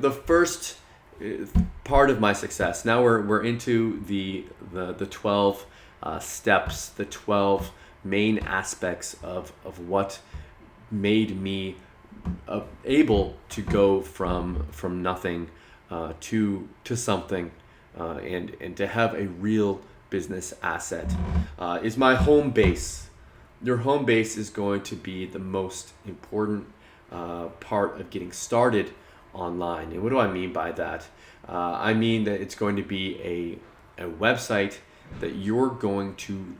the first part of my success. Now we're into the 12 steps, the 12 main aspects of what made me able to go from nothing to something, and to have a real business asset. Is my home base. Your home base is going to be the most important part of getting started online. And what do I mean by that? I mean that it's going to be a website that you're going to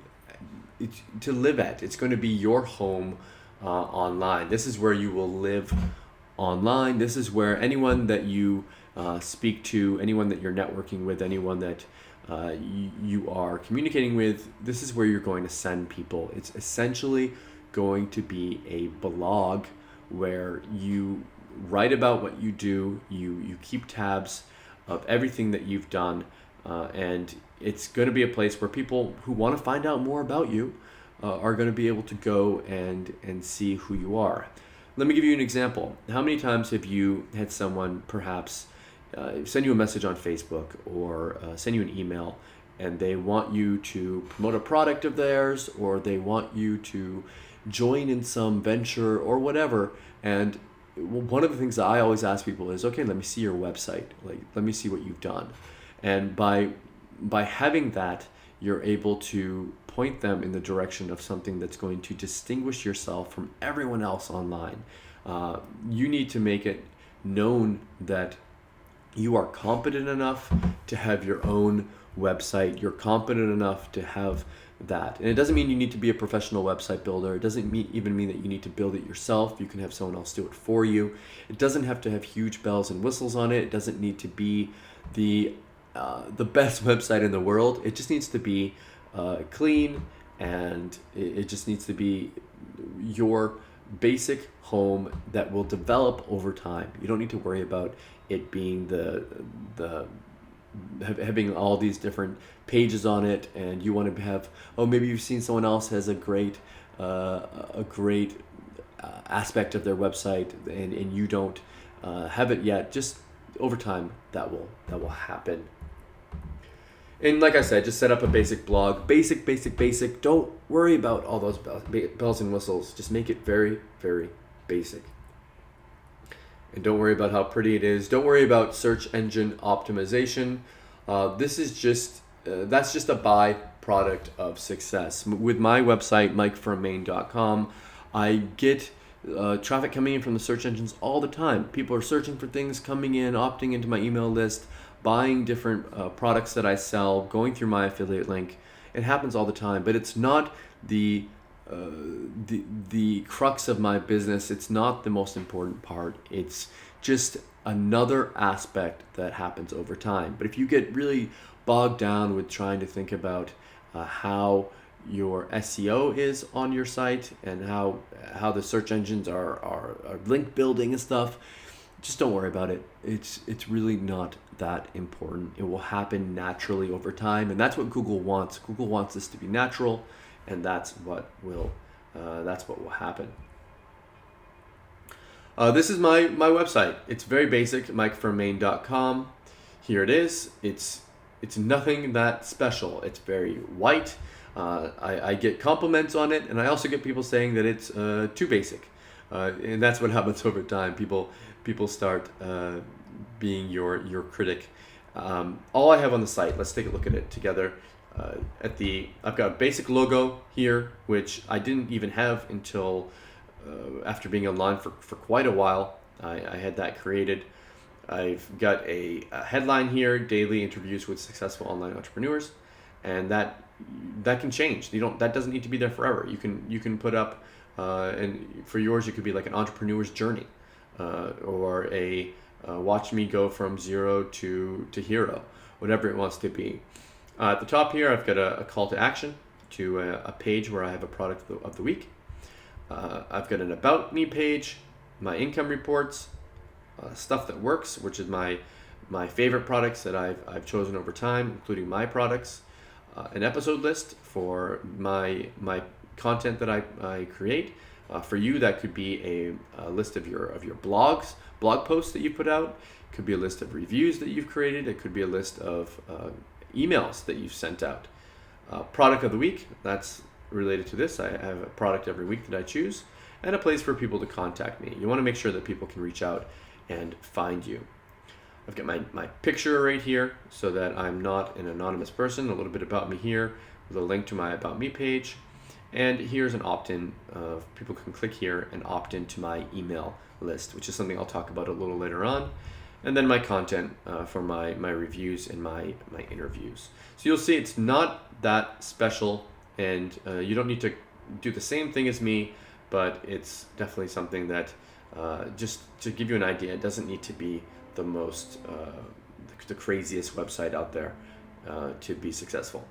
live at. It's going to be your home online. This is where you will live online. This is where anyone that you speak to, anyone that you're networking with, anyone that you are communicating with, this is where you're going to send people. It's essentially going to be a blog where you write about what you do, you keep tabs of everything that you've done, and it's going to be a place where people who want to find out more about you are going to be able to go and see who you are. Let me give you an example. How many times have you had someone perhaps send you a message on Facebook or send you an email, and they want you to promote a product of theirs, or they want you to join in some venture or whatever, and one of the things that I always ask people is, okay, let me see your website. Like, let me see what you've done. And by having that, you're able to point them in the direction of something that's going to distinguish yourself from everyone else online. You need to make it known that you are competent enough to have your own website. You're competent enough to have that. And it doesn't mean you need to be a professional website builder. It doesn't even mean that you need to build it yourself. You can have someone else do it for you. It doesn't have to have huge bells and whistles on it. It doesn't need to be the best website in the world. It just needs to be clean, and it just needs to be your basic home that will develop over time. You don't need to worry about it being having all these different pages on it, and you want to have, maybe you've seen someone else has a great aspect of their website, and you don't have it yet. Just over time, that will happen. And like I said, just set up a basic blog. Basic. Don't worry about all those bells and whistles. Just make it very, very basic. And don't worry about how pretty it is. Don't worry about search engine optimization. This is that's just a byproduct of success. With my website, MikeFromMaine.com, I get traffic coming in from the search engines all the time. People are searching for things, coming in, opting into my email list, buying different products that I sell, going through my affiliate link. It happens all the time, but it's not the crux of my business. It's not the most important part. It's just another aspect that happens over time. But if you get really bogged down with trying to think about how your SEO is on your site and how the search engines are link building and stuff, just don't worry about it. It's really not that important. It will happen naturally over time, and that's what Google wants. Google wants this to be natural, and that's what will happen. This is my website. It's very basic, MikeFromMaine.com. Here it is. It's nothing that special. It's very white. I get compliments on it, and I also get people saying that it's too basic. And that's what happens over time. People start being your critic. All I have on the site, let's take a look at it together. I've got a basic logo here, which I didn't even have until after being online for quite a while. I had that created. I've got a headline here: daily interviews with successful online entrepreneurs, and that can change. That doesn't need to be there forever. You can put up, and for yours, it could be like an entrepreneur's journey, or a watch me go from zero to hero, whatever it wants to be. At the top here, I've got a call to action to a page where I have a product of the week. I've got an about me page, my income reports, stuff that works, which is my favorite products that I've chosen over time, including my products, an episode list for my content that I create. For you, that could be a list of your blog posts that you put out. could be a list of reviews that you've created. It could be a list of emails that you've sent out. Product of the week, that's related to this. I have a product every week that I choose, and a place for people to contact me. You want to make sure that people can reach out and find you. I've got my picture right here so that I'm not an anonymous person. A little bit about me here with a link to my About Me page. And here's an opt-in. People can click here and opt into my email list, which is something I'll talk about a little later on. And then my content for my reviews and my interviews. So you'll see it's not that special, and you don't need to do the same thing as me, but it's definitely something that, just to give you an idea, it doesn't need to be the most, the craziest website out there to be successful.